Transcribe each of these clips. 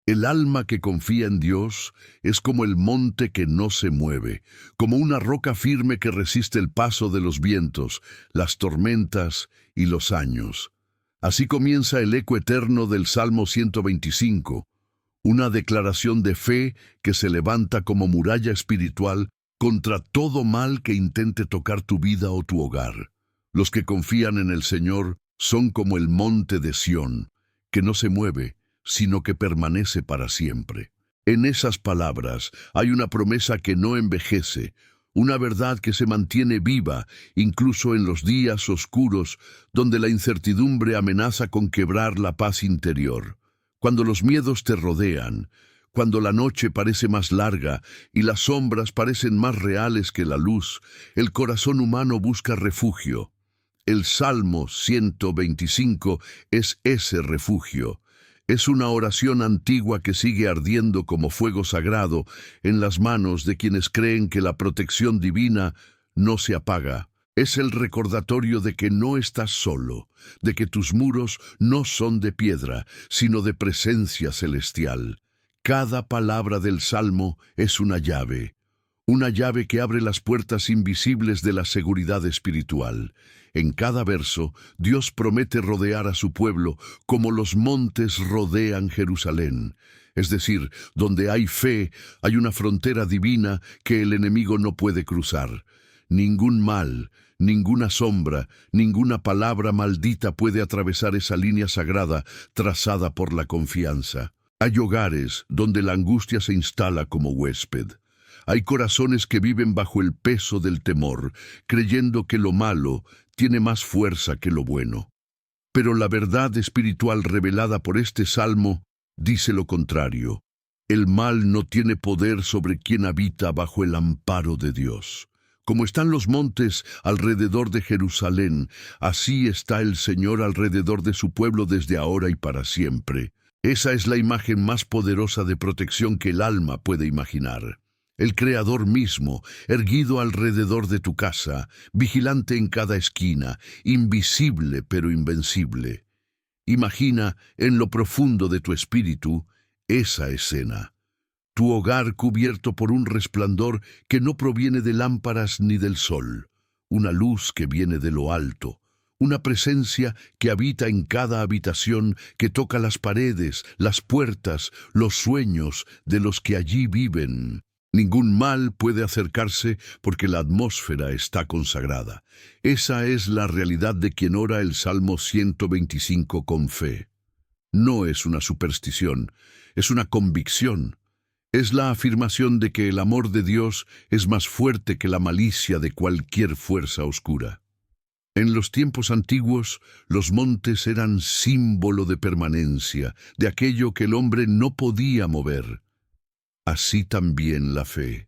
El alma que confía en Dios es como el monte que no se mueve, como una roca firme que resiste el paso de los vientos, las tormentas y los años. Así comienza el eco eterno del Salmo 125, una declaración de fe que se levanta como muralla espiritual contra todo mal que intente tocar tu vida o tu hogar. Los que confían en el Señor son como el monte de Sión, que no se mueve, sino que permanece para siempre. En esas palabras hay una promesa que no envejece, una verdad que se mantiene viva incluso en los días oscuros donde la incertidumbre amenaza con quebrar la paz interior. Cuando los miedos te rodean, cuando la noche parece más larga y las sombras parecen más reales que la luz, el corazón humano busca refugio. El Salmo 125 es ese refugio. Es una oración antigua que sigue ardiendo como fuego sagrado en las manos de quienes creen que la protección divina no se apaga. Es el recordatorio de que no estás solo, de que tus muros no son de piedra, sino de presencia celestial. Cada palabra del Salmo es una llave que abre las puertas invisibles de la seguridad espiritual. En cada verso, Dios promete rodear a su pueblo como los montes rodean Jerusalén. Es decir, donde hay fe, hay una frontera divina que el enemigo no puede cruzar. Ningún mal, ninguna sombra, ninguna palabra maldita puede atravesar esa línea sagrada trazada por la confianza. Hay hogares donde la angustia se instala como huésped. Hay corazones que viven bajo el peso del temor, creyendo que lo malo tiene más fuerza que lo bueno. Pero la verdad espiritual revelada por este salmo dice lo contrario. El mal no tiene poder sobre quien habita bajo el amparo de Dios. Como están los montes alrededor de Jerusalén, así está el Señor alrededor de su pueblo desde ahora y para siempre. Esa es la imagen más poderosa de protección que el alma puede imaginar. El Creador mismo, erguido alrededor de tu casa, vigilante en cada esquina, invisible pero invencible. Imagina en lo profundo de tu espíritu esa escena. Tu hogar cubierto por un resplandor que no proviene de lámparas ni del sol, una luz que viene de lo alto, una presencia que habita en cada habitación, que toca las paredes, las puertas, los sueños de los que allí viven. Ningún mal puede acercarse porque la atmósfera está consagrada. Esa es la realidad de quien ora el Salmo 125 con fe. No es una superstición, es una convicción. Es la afirmación de que el amor de Dios es más fuerte que la malicia de cualquier fuerza oscura. En los tiempos antiguos, los montes eran símbolo de permanencia, de aquello que el hombre no podía mover. Así también la fe.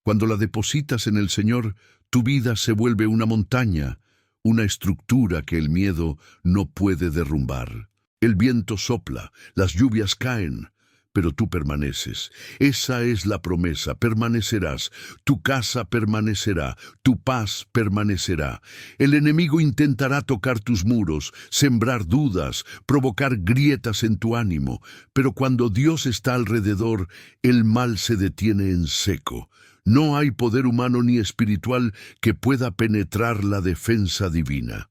Cuando la depositas en el Señor, tu vida se vuelve una montaña, una estructura que el miedo no puede derrumbar. El viento sopla, las lluvias caen, pero tú permaneces. Esa es la promesa, permanecerás. Tu casa permanecerá, tu paz permanecerá. El enemigo intentará tocar tus muros, sembrar dudas, provocar grietas en tu ánimo, pero cuando Dios está alrededor, el mal se detiene en seco. No hay poder humano ni espiritual que pueda penetrar la defensa divina.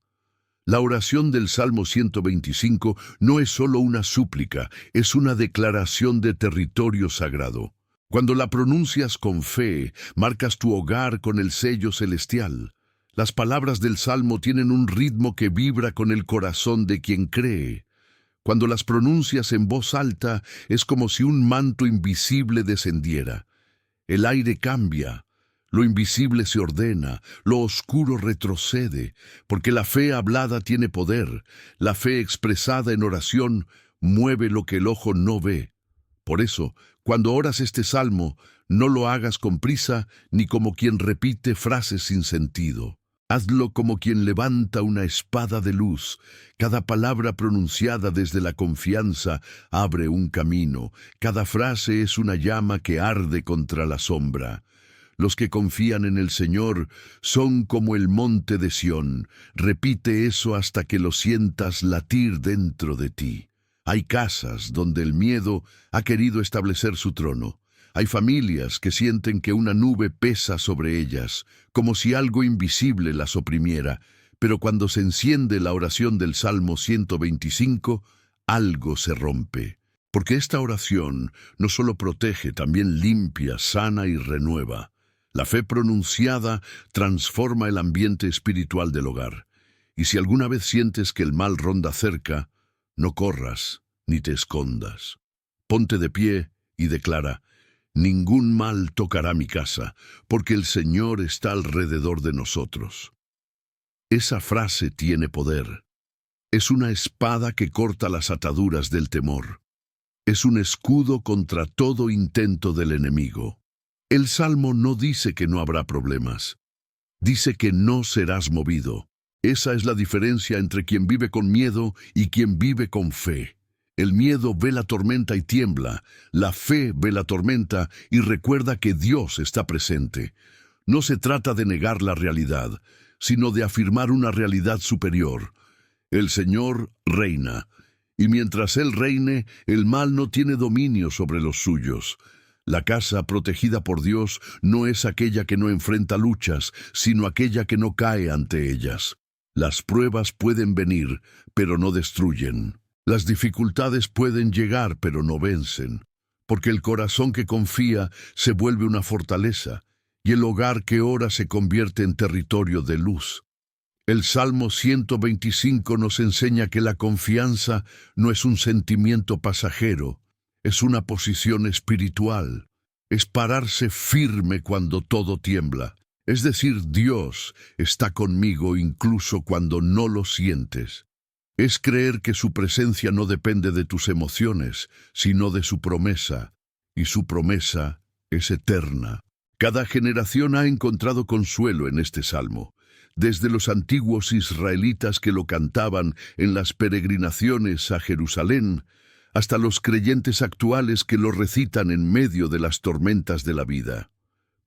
La oración del Salmo 125 no es solo una súplica, es una declaración de territorio sagrado. Cuando la pronuncias con fe, marcas tu hogar con el sello celestial. Las palabras del Salmo tienen un ritmo que vibra con el corazón de quien cree. Cuando las pronuncias en voz alta, es como si un manto invisible descendiera. El aire cambia. Lo invisible se ordena, lo oscuro retrocede, porque la fe hablada tiene poder. La fe expresada en oración mueve lo que el ojo no ve. Por eso, cuando oras este salmo, no lo hagas con prisa ni como quien repite frases sin sentido. Hazlo como quien levanta una espada de luz. Cada palabra pronunciada desde la confianza abre un camino. Cada frase es una llama que arde contra la sombra. Los que confían en el Señor son como el monte de Sión. Repite eso hasta que lo sientas latir dentro de ti. Hay casas donde el miedo ha querido establecer su trono. Hay familias que sienten que una nube pesa sobre ellas, como si algo invisible las oprimiera. Pero cuando se enciende la oración del Salmo 125, algo se rompe. Porque esta oración no solo protege, también limpia, sana y renueva. La fe pronunciada transforma el ambiente espiritual del hogar. Y si alguna vez sientes que el mal ronda cerca, no corras ni te escondas. Ponte de pie y declara: ningún mal tocará mi casa, porque el Señor está alrededor de nosotros. Esa frase tiene poder. Es una espada que corta las ataduras del temor. Es un escudo contra todo intento del enemigo. El Salmo no dice que no habrá problemas. Dice que no serás movido. Esa es la diferencia entre quien vive con miedo y quien vive con fe. El miedo ve la tormenta y tiembla. La fe ve la tormenta y recuerda que Dios está presente. No se trata de negar la realidad, sino de afirmar una realidad superior. El Señor reina, y mientras Él reine, el mal no tiene dominio sobre los suyos. La casa protegida por Dios no es aquella que no enfrenta luchas, sino aquella que no cae ante ellas. Las pruebas pueden venir, pero no destruyen. Las dificultades pueden llegar, pero no vencen. Porque el corazón que confía se vuelve una fortaleza, y el hogar que ora se convierte en territorio de luz. El Salmo 125 nos enseña que la confianza no es un sentimiento pasajero, es una posición espiritual. Es pararse firme cuando todo tiembla. Es decir, Dios está conmigo incluso cuando no lo sientes. Es creer que su presencia no depende de tus emociones, sino de su promesa, y su promesa es eterna. Cada generación ha encontrado consuelo en este salmo. Desde los antiguos israelitas que lo cantaban en las peregrinaciones a Jerusalén, hasta los creyentes actuales que lo recitan en medio de las tormentas de la vida.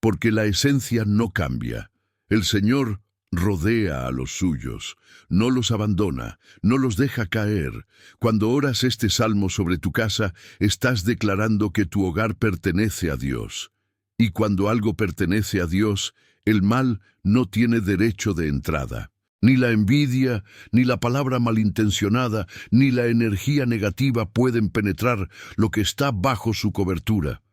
Porque la esencia no cambia. El Señor rodea a los suyos, no los abandona, no los deja caer. Cuando oras este salmo sobre tu casa, estás declarando que tu hogar pertenece a Dios. Y cuando algo pertenece a Dios, el mal no tiene derecho de entrada. Ni la envidia, ni la palabra malintencionada, ni la energía negativa pueden penetrar lo que está bajo su cobertura.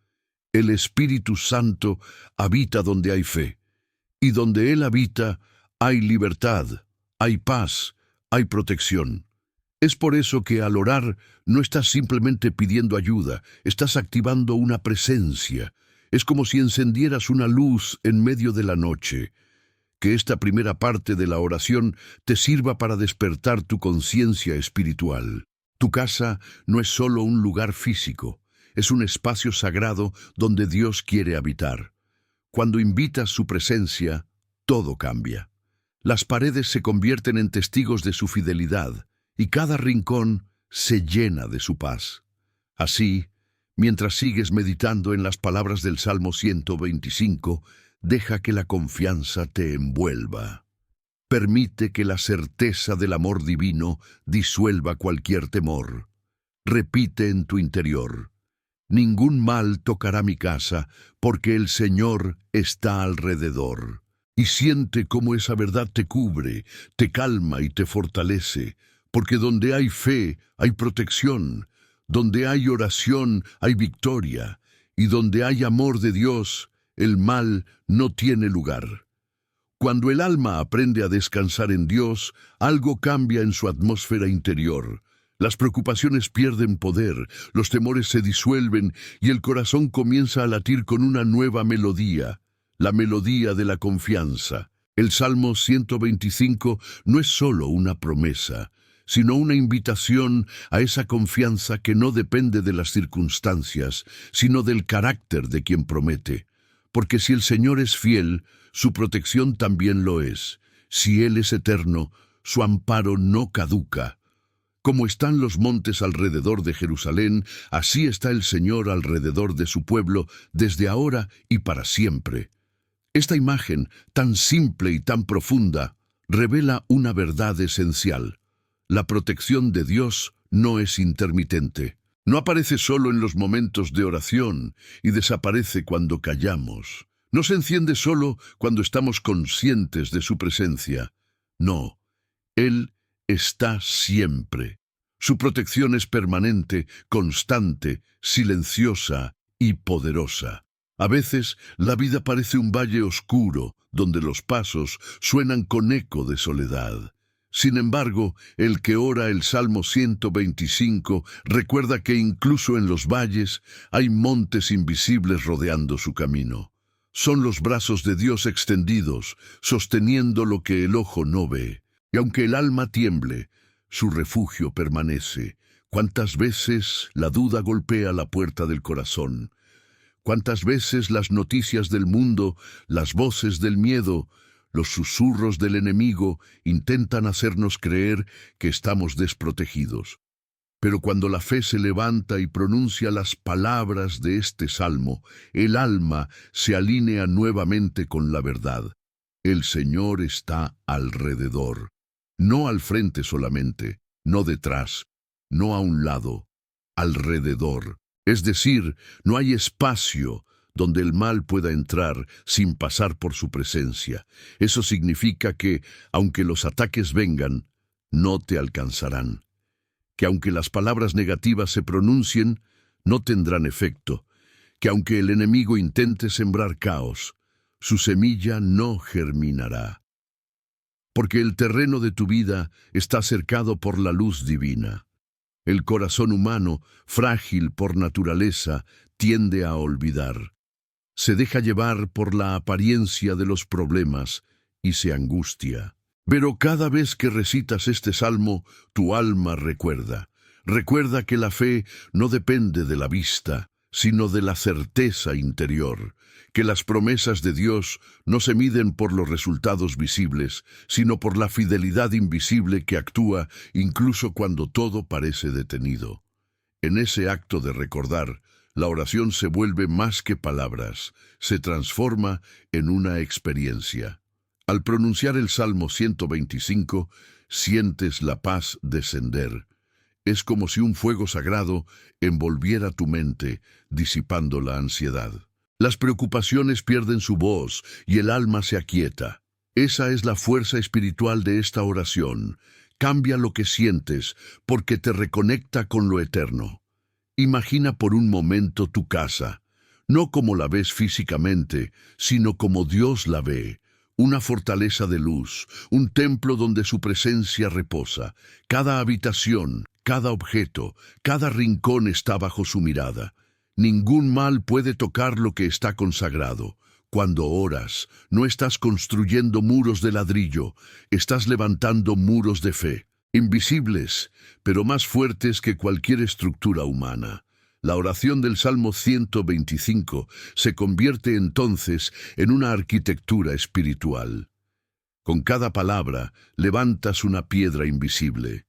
El Espíritu Santo habita donde hay fe, y donde Él habita hay libertad, hay paz, hay protección. Es por eso que al orar no estás simplemente pidiendo ayuda, estás activando una presencia. Es como si encendieras una luz en medio de la noche. Que esta primera parte de la oración te sirva para despertar tu conciencia espiritual. Tu casa no es solo un lugar físico, es un espacio sagrado donde Dios quiere habitar. Cuando invitas su presencia, todo cambia. Las paredes se convierten en testigos de su fidelidad y cada rincón se llena de su paz. Así, mientras sigues meditando en las palabras del Salmo 125, deja que la confianza te envuelva. Permite que la certeza del amor divino disuelva cualquier temor. Repite en tu interior: ningún mal tocará mi casa, porque el Señor está alrededor. Y siente cómo esa verdad te cubre, te calma y te fortalece, porque donde hay fe, hay protección, donde hay oración, hay victoria, y donde hay amor de Dios, el mal no tiene lugar. Cuando el alma aprende a descansar en Dios, algo cambia en su atmósfera interior. Las preocupaciones pierden poder, los temores se disuelven y el corazón comienza a latir con una nueva melodía, la melodía de la confianza. El Salmo 125 no es solo una promesa, sino una invitación a esa confianza que no depende de las circunstancias, sino del carácter de quien promete. Porque si el Señor es fiel, su protección también lo es. Si Él es eterno, su amparo no caduca. Como están los montes alrededor de Jerusalén, así está el Señor alrededor de su pueblo, desde ahora y para siempre. Esta imagen, tan simple y tan profunda, revela una verdad esencial. La protección de Dios no es intermitente. No aparece solo en los momentos de oración y desaparece cuando callamos. No se enciende solo cuando estamos conscientes de su presencia. No, Él está siempre. Su protección es permanente, constante, silenciosa y poderosa. A veces la vida parece un valle oscuro, donde los pasos suenan con eco de soledad. Sin embargo, el que ora el Salmo 125 recuerda que incluso en los valles hay montes invisibles rodeando su camino. Son los brazos de Dios extendidos, sosteniendo lo que el ojo no ve. Y aunque el alma tiemble, su refugio permanece. ¿Cuántas veces la duda golpea la puerta del corazón? ¿Cuántas veces las noticias del mundo, las voces del miedo, los susurros del enemigo intentan hacernos creer que estamos desprotegidos? Pero cuando la fe se levanta y pronuncia las palabras de este salmo, el alma se alinea nuevamente con la verdad. El Señor está alrededor, no al frente solamente, no detrás, no a un lado, alrededor. Es decir, no hay espacio donde el mal pueda entrar sin pasar por su presencia. Eso significa que, aunque los ataques vengan, no te alcanzarán. Que aunque las palabras negativas se pronuncien, no tendrán efecto. Que aunque el enemigo intente sembrar caos, su semilla no germinará. Porque el terreno de tu vida está cercado por la luz divina. El corazón humano, frágil por naturaleza, tiende a olvidar. Se deja llevar por la apariencia de los problemas y se angustia. Pero cada vez que recitas este salmo, tu alma recuerda. Recuerda que la fe no depende de la vista, sino de la certeza interior. Que las promesas de Dios no se miden por los resultados visibles, sino por la fidelidad invisible que actúa incluso cuando todo parece detenido. En ese acto de recordar, la oración se vuelve más que palabras, se transforma en una experiencia. Al pronunciar el Salmo 125, sientes la paz descender. Es como si un fuego sagrado envolviera tu mente, disipando la ansiedad. Las preocupaciones pierden su voz y el alma se aquieta. Esa es la fuerza espiritual de esta oración. Cambia lo que sientes porque te reconecta con lo eterno. Imagina por un momento tu casa, no como la ves físicamente, sino como Dios la ve. Una fortaleza de luz, un templo donde su presencia reposa. Cada habitación, cada objeto, cada rincón está bajo su mirada. Ningún mal puede tocar lo que está consagrado. Cuando oras, no estás construyendo muros de ladrillo, estás levantando muros de fe, invisibles, pero más fuertes que cualquier estructura humana. La oración del Salmo 125 se convierte entonces en una arquitectura espiritual. Con cada palabra levantas una piedra invisible.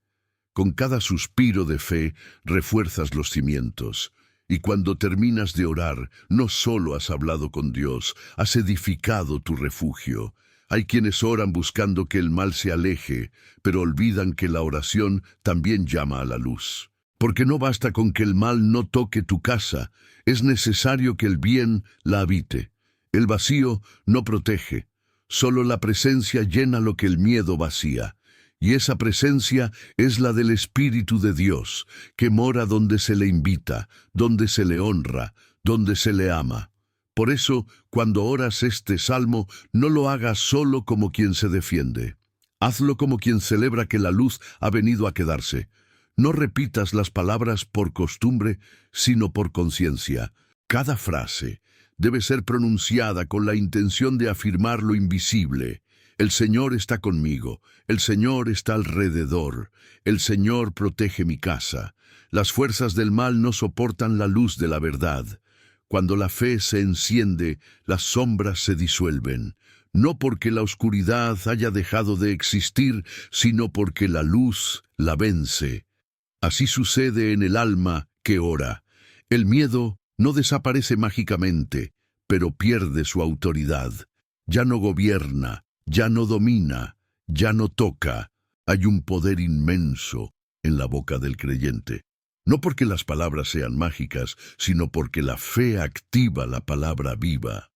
Con cada suspiro de fe refuerzas los cimientos. Y cuando terminas de orar, no solo has hablado con Dios, has edificado tu refugio. Hay quienes oran buscando que el mal se aleje, pero olvidan que la oración también llama a la luz. Porque no basta con que el mal no toque tu casa, es necesario que el bien la habite. El vacío no protege, solo la presencia llena lo que el miedo vacía. Y esa presencia es la del Espíritu de Dios, que mora donde se le invita, donde se le honra, donde se le ama. Por eso, cuando oras este salmo, no lo hagas solo como quien se defiende. Hazlo como quien celebra que la luz ha venido a quedarse. No repitas las palabras por costumbre, sino por conciencia. Cada frase debe ser pronunciada con la intención de afirmar lo invisible. El Señor está conmigo, el Señor está alrededor, el Señor protege mi casa. Las fuerzas del mal no soportan la luz de la verdad. Cuando la fe se enciende, las sombras se disuelven. No porque la oscuridad haya dejado de existir, sino porque la luz la vence. Así sucede en el alma que ora. El miedo no desaparece mágicamente, pero pierde su autoridad. Ya no gobierna, ya no domina, ya no toca. Hay un poder inmenso, en la boca del creyente. No porque las palabras sean mágicas, sino porque la fe activa la palabra viva.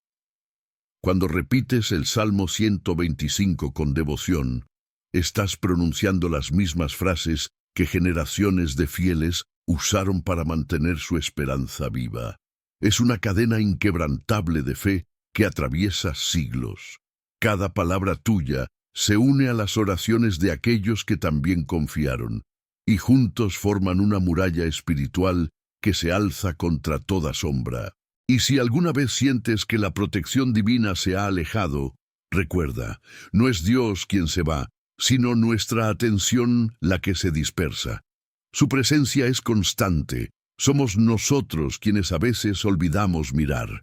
Cuando repites el Salmo 125 con devoción, estás pronunciando las mismas frases que generaciones de fieles usaron para mantener su esperanza viva. Es una cadena inquebrantable de fe que atraviesa siglos. Cada palabra tuya se une a las oraciones de aquellos que también confiaron, y juntos forman una muralla espiritual que se alza contra toda sombra. Y si alguna vez sientes que la protección divina se ha alejado, recuerda, no es Dios quien se va, sino nuestra atención la que se dispersa. Su presencia es constante, somos nosotros quienes a veces olvidamos mirar.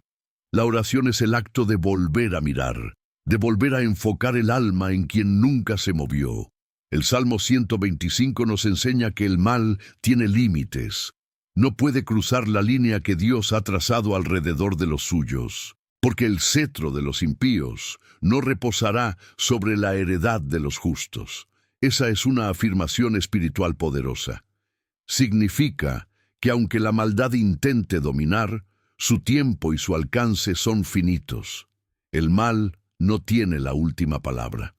La oración es el acto de volver a mirar, de volver a enfocar el alma en quien nunca se movió. El Salmo 125 nos enseña que el mal tiene límites. No puede cruzar la línea que Dios ha trazado alrededor de los suyos, porque el cetro de los impíos no reposará sobre la heredad de los justos. Esa es una afirmación espiritual poderosa. Significa que aunque la maldad intente dominar, su tiempo y su alcance son finitos. El mal no tiene la última palabra.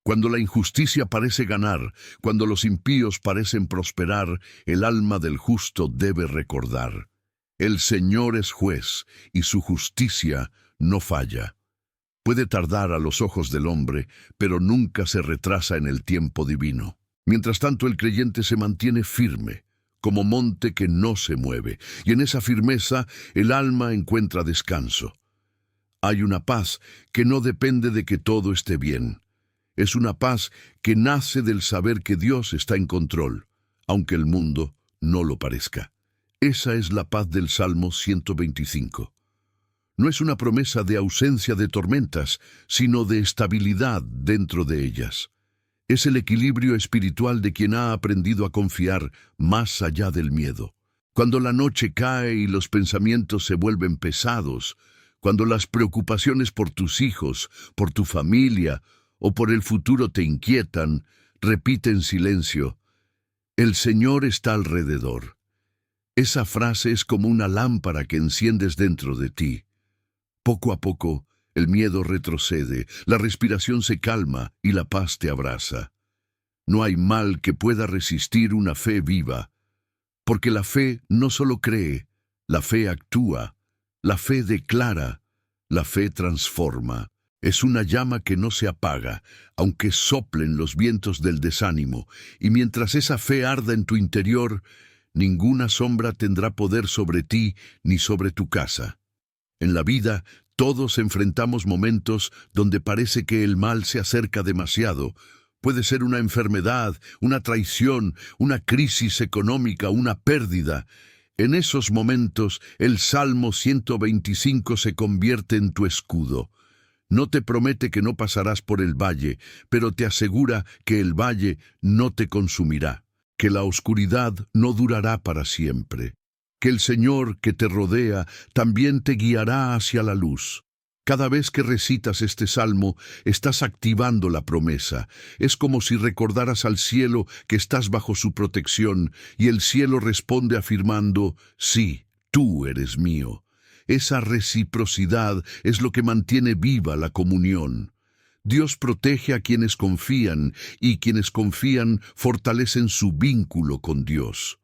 Cuando la injusticia parece ganar, cuando los impíos parecen prosperar, el alma del justo debe recordar: el Señor es juez y su justicia no falla. Puede tardar a los ojos del hombre, pero nunca se retrasa en el tiempo divino. Mientras tanto, el creyente se mantiene firme, como monte que no se mueve, y en esa firmeza el alma encuentra descanso. Hay una paz que no depende de que todo esté bien. Es una paz que nace del saber que Dios está en control, aunque el mundo no lo parezca. Esa es la paz del Salmo 125. No es una promesa de ausencia de tormentas, sino de estabilidad dentro de ellas. Es el equilibrio espiritual de quien ha aprendido a confiar más allá del miedo. Cuando la noche cae y los pensamientos se vuelven pesados, cuando las preocupaciones por tus hijos, por tu familia o por el futuro te inquietan, repite en silencio: el Señor está alrededor. Esa frase es como una lámpara que enciendes dentro de ti. Poco a poco, el miedo retrocede, la respiración se calma y la paz te abraza. No hay mal que pueda resistir una fe viva, porque la fe no solo cree, la fe actúa, la fe declara, la fe transforma. Es una llama que no se apaga, aunque soplen los vientos del desánimo, y mientras esa fe arda en tu interior, ninguna sombra tendrá poder sobre ti ni sobre tu casa. En la vida, todos enfrentamos momentos donde parece que el mal se acerca demasiado. Puede ser una enfermedad, una traición, una crisis económica, una pérdida. En esos momentos, el Salmo 125 se convierte en tu escudo. No te promete que no pasarás por el valle, pero te asegura que el valle no te consumirá, que la oscuridad no durará para siempre, que el Señor que te rodea también te guiará hacia la luz. Cada vez que recitas este salmo, estás activando la promesa. Es como si recordaras al cielo que estás bajo su protección, y el cielo responde afirmando: sí, tú eres mío. Esa reciprocidad es lo que mantiene viva la comunión. Dios protege a quienes confían, y quienes confían fortalecen su vínculo con Dios.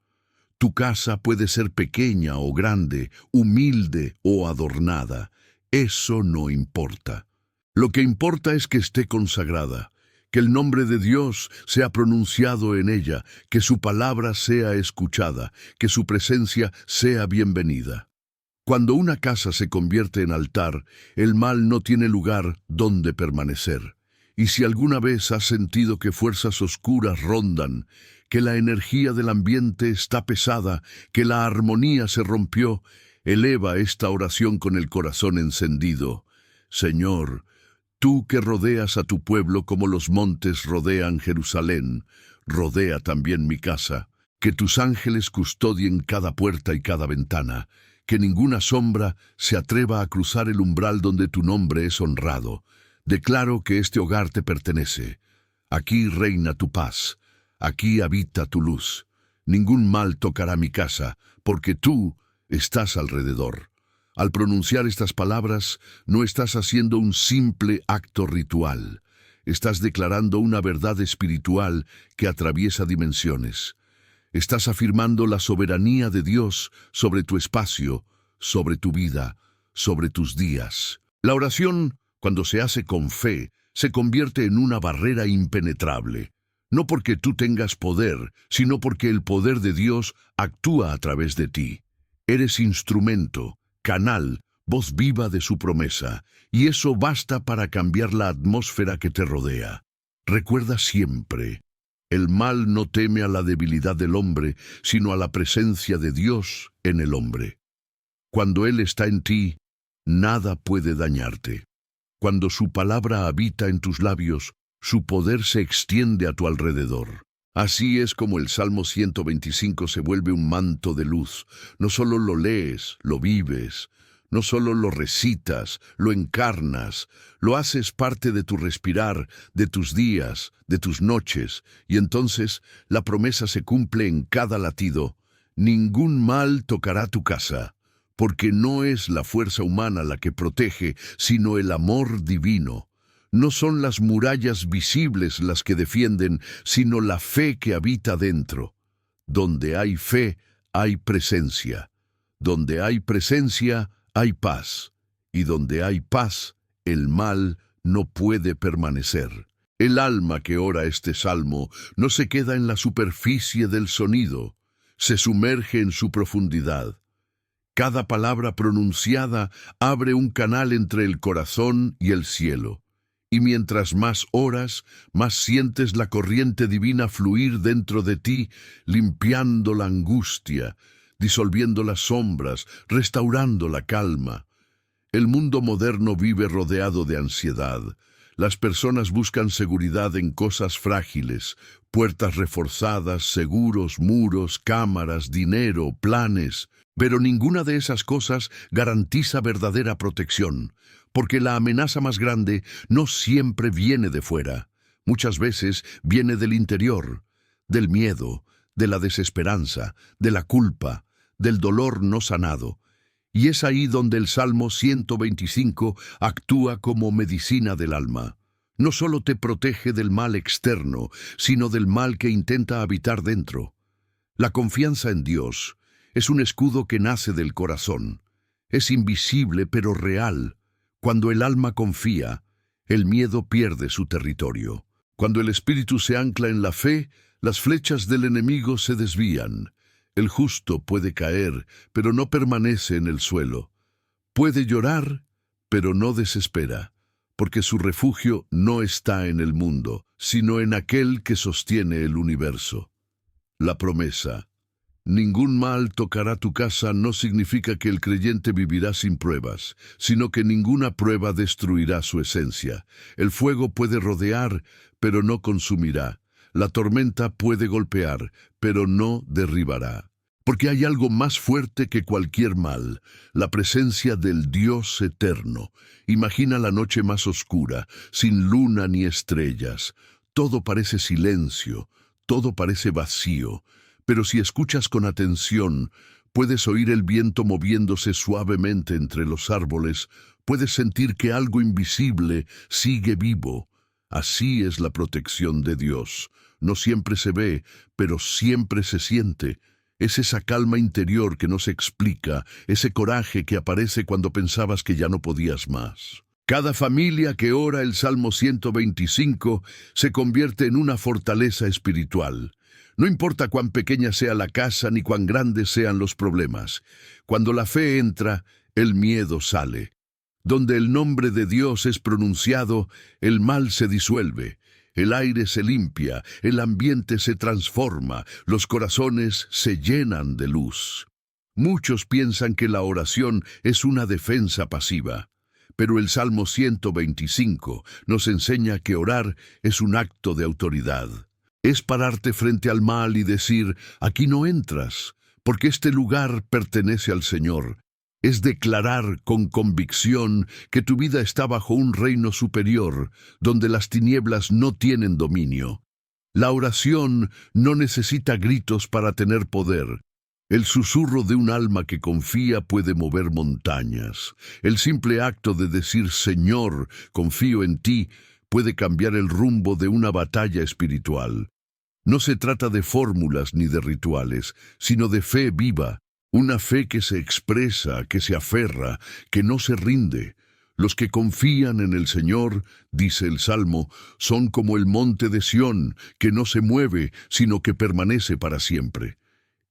Tu casa puede ser pequeña o grande, humilde o adornada. Eso no importa. Lo que importa es que esté consagrada, que el nombre de Dios sea pronunciado en ella, que su palabra sea escuchada, que su presencia sea bienvenida. Cuando una casa se convierte en altar, el mal no tiene lugar donde permanecer. Y si alguna vez has sentido que fuerzas oscuras rondan, que la energía del ambiente está pesada, que la armonía se rompió, eleva esta oración con el corazón encendido. Señor, tú que rodeas a tu pueblo como los montes rodean Jerusalén, rodea también mi casa. Que tus ángeles custodien cada puerta y cada ventana, que ninguna sombra se atreva a cruzar el umbral donde tu nombre es honrado. Declaro que este hogar te pertenece. Aquí reina tu paz. Aquí habita tu luz. Ningún mal tocará mi casa, porque tú estás alrededor. Al pronunciar estas palabras, no estás haciendo un simple acto ritual. Estás declarando una verdad espiritual que atraviesa dimensiones. Estás afirmando la soberanía de Dios sobre tu espacio, sobre tu vida, sobre tus días. La oración, cuando se hace con fe, se convierte en una barrera impenetrable. No porque tú tengas poder, sino porque el poder de Dios actúa a través de ti. Eres instrumento, canal, voz viva de su promesa, y eso basta para cambiar la atmósfera que te rodea. Recuerda siempre, el mal no teme a la debilidad del hombre, sino a la presencia de Dios en el hombre. Cuando Él está en ti, nada puede dañarte. Cuando su palabra habita en tus labios, su poder se extiende a tu alrededor. Así es como el Salmo 125 se vuelve un manto de luz. No solo lo lees, lo vives. No solo lo recitas, lo encarnas, lo haces parte de tu respirar, de tus días, de tus noches, y entonces la promesa se cumple en cada latido. Ningún mal tocará tu casa, porque no es la fuerza humana la que protege, sino el amor divino. No son las murallas visibles las que defienden, sino la fe que habita dentro. Donde hay fe, hay presencia. Donde hay presencia, hay paz, y donde hay paz, el mal no puede permanecer. El alma que ora este salmo no se queda en la superficie del sonido, se sumerge en su profundidad. Cada palabra pronunciada abre un canal entre el corazón y el cielo. Y mientras más oras, más sientes la corriente divina fluir dentro de ti, limpiando la angustia, disolviendo las sombras, restaurando la calma. El mundo moderno vive rodeado de ansiedad. Las personas buscan seguridad en cosas frágiles, puertas reforzadas, seguros, muros, cámaras, dinero, planes. Pero ninguna de esas cosas garantiza verdadera protección, porque la amenaza más grande no siempre viene de fuera. Muchas veces viene del interior, del miedo, de la desesperanza, de la culpa, del dolor no sanado. Y es ahí donde el Salmo 125 actúa como medicina del alma. No solo te protege del mal externo, sino del mal que intenta habitar dentro. La confianza en Dios es un escudo que nace del corazón. Es invisible pero real. Cuando el alma confía, el miedo pierde su territorio. Cuando el espíritu se ancla en la fe, las flechas del enemigo se desvían. El justo puede caer, pero no permanece en el suelo. Puede llorar, pero no desespera, porque su refugio no está en el mundo, sino en aquel que sostiene el universo. La promesa: ningún mal tocará tu casa, no significa que el creyente vivirá sin pruebas, sino que ninguna prueba destruirá su esencia. El fuego puede rodear, pero no consumirá. La tormenta puede golpear, pero no derribará. Porque hay algo más fuerte que cualquier mal, la presencia del Dios eterno. Imagina la noche más oscura, sin luna ni estrellas. Todo parece silencio, todo parece vacío. Pero si escuchas con atención, puedes oír el viento moviéndose suavemente entre los árboles, puedes sentir que algo invisible sigue vivo. Así es la protección de Dios. No siempre se ve, pero siempre se siente. Es esa calma interior que no se explica, ese coraje que aparece cuando pensabas que ya no podías más. Cada familia que ora el Salmo 125 se convierte en una fortaleza espiritual. No importa cuán pequeña sea la casa ni cuán grandes sean los problemas. Cuando la fe entra, el miedo sale. Donde el nombre de Dios es pronunciado, el mal se disuelve. El aire se limpia, el ambiente se transforma, los corazones se llenan de luz. Muchos piensan que la oración es una defensa pasiva, pero el Salmo 125 nos enseña que orar es un acto de autoridad. Es pararte frente al mal y decir: aquí no entras, porque este lugar pertenece al Señor. Es declarar con convicción que tu vida está bajo un reino superior, donde las tinieblas no tienen dominio. La oración no necesita gritos para tener poder. El susurro de un alma que confía puede mover montañas. El simple acto de decir Señor, confío en ti, puede cambiar el rumbo de una batalla espiritual. No se trata de fórmulas ni de rituales, sino de fe viva, una fe que se expresa, que se aferra, que no se rinde. Los que confían en el Señor, dice el Salmo, son como el monte de Sión, que no se mueve, sino que permanece para siempre.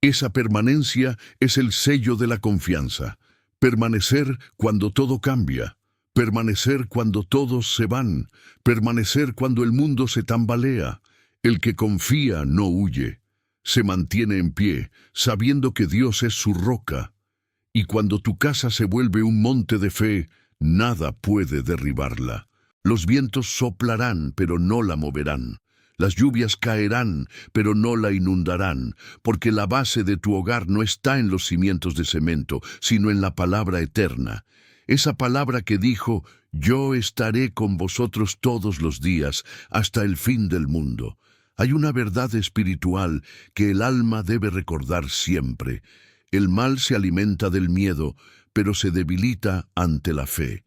Esa permanencia es el sello de la confianza. Permanecer cuando todo cambia. Permanecer cuando todos se van. Permanecer cuando el mundo se tambalea. El que confía no huye. Se mantiene en pie, sabiendo que Dios es su roca. Y cuando tu casa se vuelve un monte de fe, nada puede derribarla. Los vientos soplarán, pero no la moverán. Las lluvias caerán, pero no la inundarán, porque la base de tu hogar no está en los cimientos de cemento, sino en la palabra eterna. Esa palabra que dijo, yo estaré con vosotros todos los días, hasta el fin del mundo. Hay una verdad espiritual que el alma debe recordar siempre. El mal se alimenta del miedo, pero se debilita ante la fe.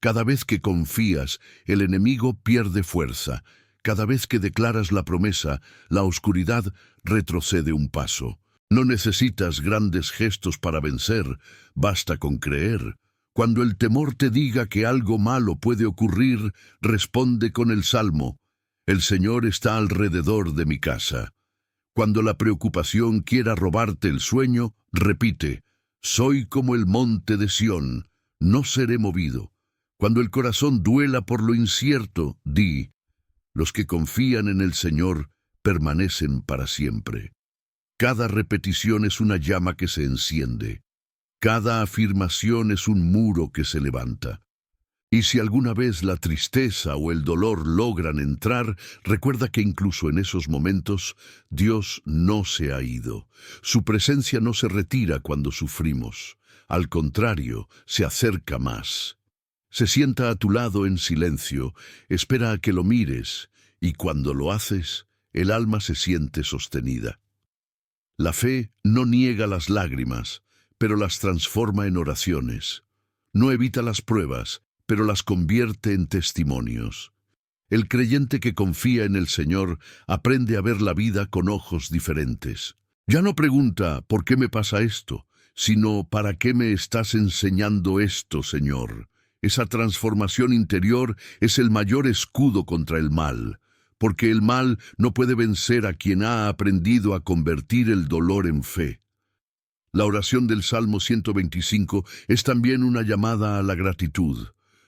Cada vez que confías, el enemigo pierde fuerza. Cada vez que declaras la promesa, la oscuridad retrocede un paso. No necesitas grandes gestos para vencer, basta con creer. Cuando el temor te diga que algo malo puede ocurrir, responde con el Salmo: el Señor está alrededor de mi casa. Cuando la preocupación quiera robarte el sueño, repite: soy como el monte de Sión, no seré movido. Cuando el corazón duela por lo incierto, di: los que confían en el Señor permanecen para siempre. Cada repetición es una llama que se enciende. Cada afirmación es un muro que se levanta. Y si alguna vez la tristeza o el dolor logran entrar, recuerda que incluso en esos momentos Dios no se ha ido. Su presencia no se retira cuando sufrimos. Al contrario, se acerca más. Se sienta a tu lado en silencio, espera a que lo mires, y cuando lo haces, el alma se siente sostenida. La fe no niega las lágrimas, pero las transforma en oraciones. No evita las pruebas, pero las convierte en testimonios. El creyente que confía en el Señor aprende a ver la vida con ojos diferentes. Ya no pregunta ¿por qué me pasa esto?, sino ¿para qué me estás enseñando esto, Señor? Esa transformación interior es el mayor escudo contra el mal, porque el mal no puede vencer a quien ha aprendido a convertir el dolor en fe. La oración del Salmo 125 es también una llamada a la gratitud,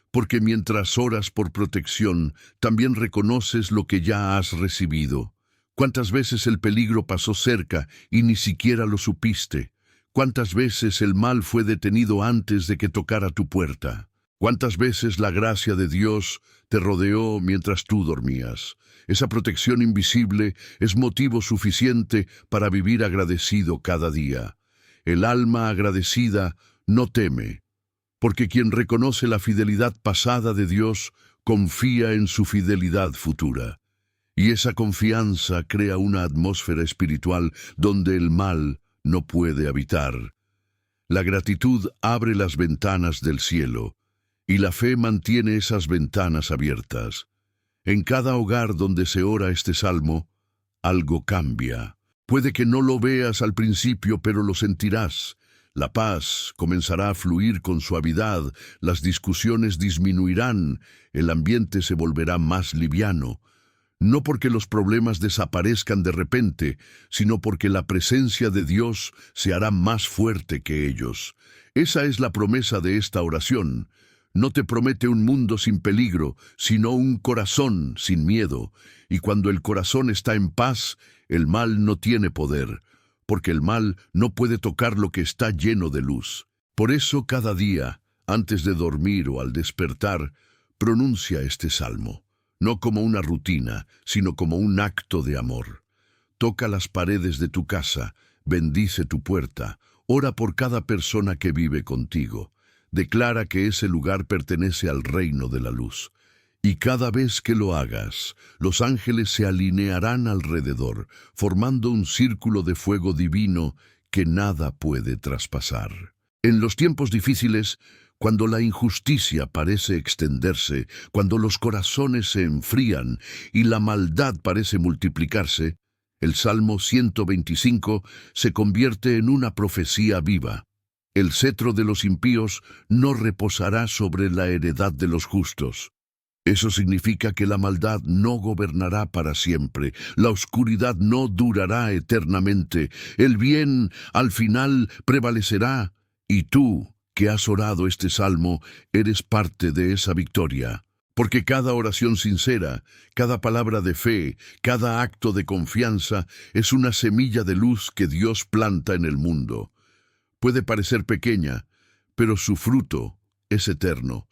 porque mientras oras por protección, también reconoces lo que ya has recibido. ¿Cuántas veces el peligro pasó cerca y ni siquiera lo supiste? ¿Cuántas veces el mal fue detenido antes de que tocara tu puerta? ¿Cuántas veces la gracia de Dios te rodeó mientras tú dormías? Esa protección invisible es motivo suficiente para vivir agradecido cada día. El alma agradecida no teme, porque quien reconoce la fidelidad pasada de Dios confía en su fidelidad futura. Y esa confianza crea una atmósfera espiritual donde el mal no puede habitar. La gratitud abre las ventanas del cielo, y la fe mantiene esas ventanas abiertas. En cada hogar donde se ora este salmo, algo cambia. Puede que no lo veas al principio, pero lo sentirás. La paz comenzará a fluir con suavidad, las discusiones disminuirán, el ambiente se volverá más liviano. No porque los problemas desaparezcan de repente, sino porque la presencia de Dios se hará más fuerte que ellos. Esa es la promesa de esta oración. No te promete un mundo sin peligro, sino un corazón sin miedo. Y cuando el corazón está en paz, el mal no tiene poder, porque el mal no puede tocar lo que está lleno de luz. Por eso cada día, antes de dormir o al despertar, pronuncia este salmo, no como una rutina, sino como un acto de amor. Toca las paredes de tu casa, bendice tu puerta, ora por cada persona que vive contigo. Declara que ese lugar pertenece al reino de la luz. Y cada vez que lo hagas, los ángeles se alinearán alrededor, formando un círculo de fuego divino que nada puede traspasar. En los tiempos difíciles, cuando la injusticia parece extenderse, cuando los corazones se enfrían y la maldad parece multiplicarse, el Salmo 125 se convierte en una profecía viva. El cetro de los impíos no reposará sobre la heredad de los justos. Eso significa que la maldad no gobernará para siempre, la oscuridad no durará eternamente, el bien al final prevalecerá, y tú, que has orado este salmo, eres parte de esa victoria. Porque cada oración sincera, cada palabra de fe, cada acto de confianza es una semilla de luz que Dios planta en el mundo. Puede parecer pequeña, pero su fruto es eterno.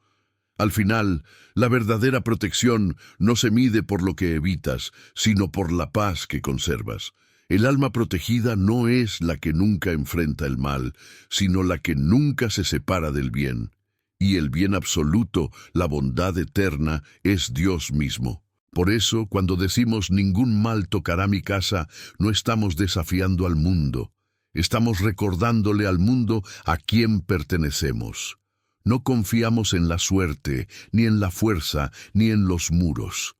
Al final, la verdadera protección no se mide por lo que evitas, sino por la paz que conservas. El alma protegida no es la que nunca enfrenta el mal, sino la que nunca se separa del bien. Y el bien absoluto, la bondad eterna, es Dios mismo. Por eso, cuando decimos ningún mal tocará mi casa, no estamos desafiando al mundo. Estamos recordándole al mundo a quién pertenecemos. No confiamos en la suerte, ni en la fuerza, ni en los muros.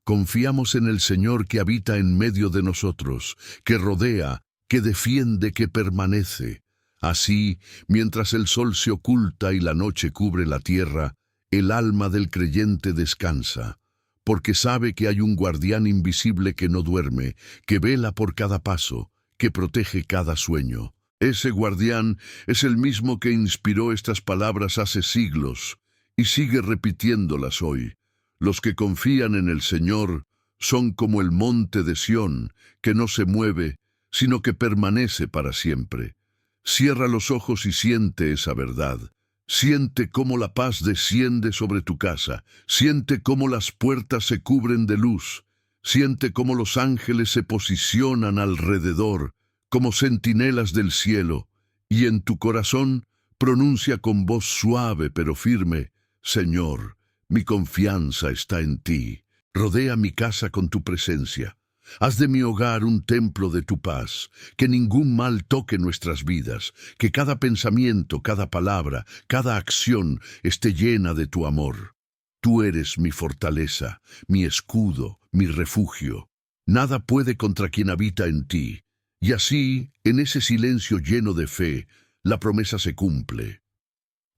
Confiamos en el Señor que habita en medio de nosotros, que rodea, que defiende, que permanece. Así, mientras el sol se oculta y la noche cubre la tierra, el alma del creyente descansa, porque sabe que hay un guardián invisible que no duerme, que vela por cada paso, que protege cada sueño. Ese guardián es el mismo que inspiró estas palabras hace siglos y sigue repitiéndolas hoy. Los que confían en el Señor son como el monte de Sión, que no se mueve, sino que permanece para siempre. Cierra los ojos y siente esa verdad. Siente cómo la paz desciende sobre tu casa. Siente cómo las puertas se cubren de luz. Siente cómo los ángeles se posicionan alrededor, como centinelas del cielo, y en tu corazón pronuncia con voz suave pero firme: Señor, mi confianza está en ti. Rodea mi casa con tu presencia. Haz de mi hogar un templo de tu paz, que ningún mal toque nuestras vidas, que cada pensamiento, cada palabra, cada acción esté llena de tu amor. Tú eres mi fortaleza, mi escudo, mi refugio. Nada puede contra quien habita en ti. Y así, en ese silencio lleno de fe, la promesa se cumple.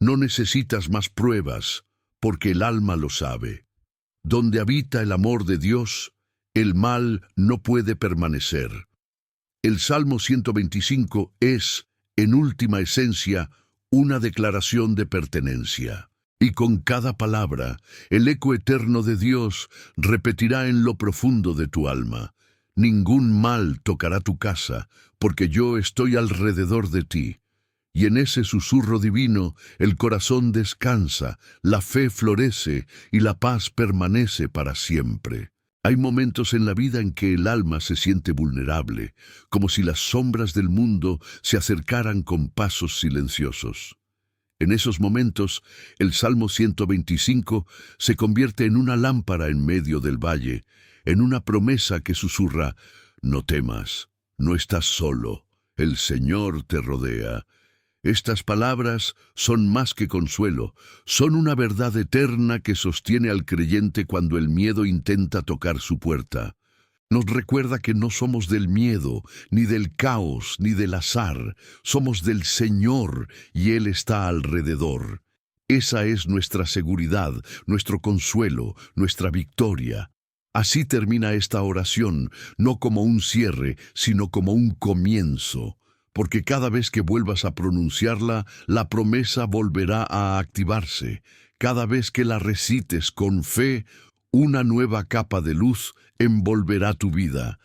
No necesitas más pruebas, porque el alma lo sabe. Donde habita el amor de Dios, el mal no puede permanecer. El Salmo 125 es, en última esencia, una declaración de pertenencia. Y con cada palabra, el eco eterno de Dios repetirá en lo profundo de tu alma: ningún mal tocará tu casa, porque yo estoy alrededor de ti. Y en ese susurro divino, el corazón descansa, la fe florece y la paz permanece para siempre. Hay momentos en la vida en que el alma se siente vulnerable, como si las sombras del mundo se acercaran con pasos silenciosos. En esos momentos, el Salmo 125 se convierte en una lámpara en medio del valle, en una promesa que susurra: no temas, no estás solo, el Señor te rodea. Estas palabras son más que consuelo, son una verdad eterna que sostiene al creyente cuando el miedo intenta tocar su puerta. Nos recuerda que no somos del miedo, ni del caos, ni del azar. Somos del Señor y Él está alrededor. Esa es nuestra seguridad, nuestro consuelo, nuestra victoria. Así termina esta oración, no como un cierre, sino como un comienzo. Porque cada vez que vuelvas a pronunciarla, la promesa volverá a activarse. Cada vez que la recites con fe, una nueva capa de luz envolverá tu vida.